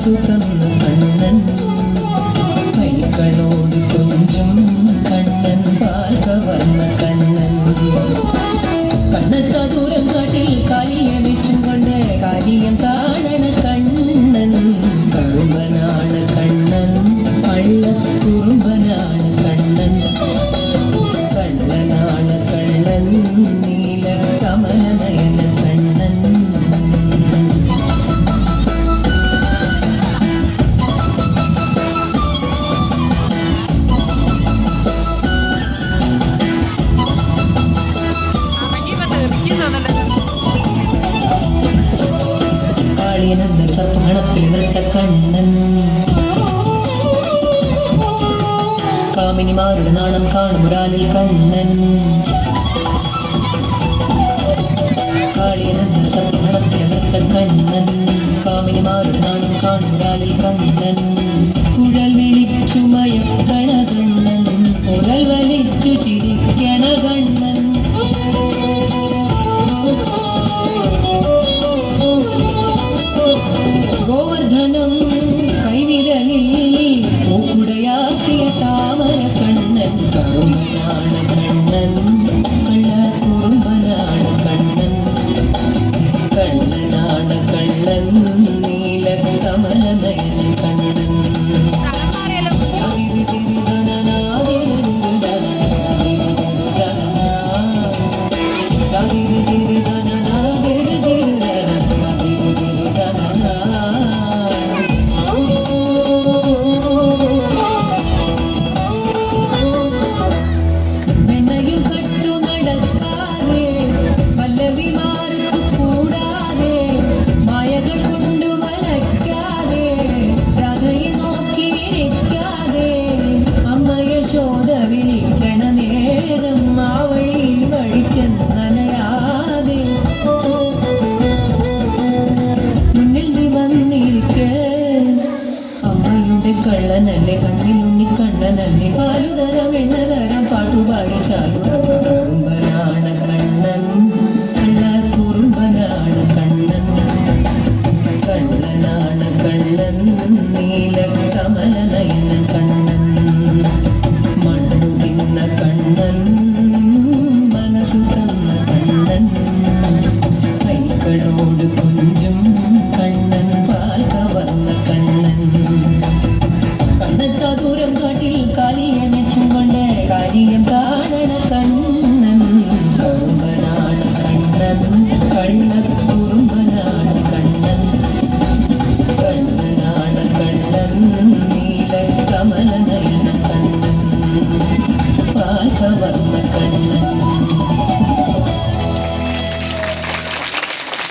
മനസ്സു തന്ന കണ്ണൻ കൈകളോട് കൊഞ്ചും കണ്ണൻ പാൽ കവർന്ന കണ്ണൻ കണ്ണത്ത ദൂരം കാട്ടിൽ കാലിയെ വെച്ചും കൊണ്ട് കാലിയം കാണണ കണ്ണൻ കറുമ്പനാണ് കണ്ണൻ പള്ളക്കുറുമ്പനാണ് കണ്ണൻ കള്ളനാണ് കള്ളൻ നീല കമലനയന കണ്ണൻ കാളിയനെന്നൊരു സർപ്പഗണത്തിൽ നൃത്ത കണ്ണൻ കാമിനിമാരുടെ നാണം കാണും ഒരാളിൽ കണ്ണൻ കാളിയനെന്നൊരു സർപ്പഗണത്തിൽ നൃത്ത കണ്ണൻ കാമിനിമാരുടെ നാണം കാണും ഒരാളിൽ കണ്ണൻ കുഴൽ വിളിച്ചു മയക്കണ കണ്ണൻ ഉരൽ വലിച്ചു ചിരിക്കണ കണ്ണൻ ഗോവർദ്ധനം കൈവിരലിൽ പൂക്കുടയാക്കിയ താമര കണ്ണൻ കറുമ്പനാണ് കണ്ണൻ കള്ളക്കുറുമ്പനാണ് കണ്ണൻ കള്ളനാണ് കള്ളൻ നീല കമലനയന കണ്ണൻ കള്ളനല്ലേ കണ്ണിലുണ്ണി കണ്ണനല്ലേ പാലുതരം എണ്ണതരം പാട്ടുപാടി ചായുറമ്പനാണ് കണ്ണൻ കള്ളക്കുറുമ്പനാണ് കണ്ണൻ കള്ളനാണ് കള്ളൻ നീല കമലനയന കണ്ണൻ മണ്ണു തിന്ന കണ്ണൻ മനസ്സു തന്ന കണ്ണൻ കൈകളോട് കൊഞ്ചും കണ്ണൻ പാൽ കവർന്ന കണ്ണൻ കണ്ണത്ത ദൂരം കാട്ടിൽ കാലിയെ വെച്ചും കൊണ്ട് കാലിയം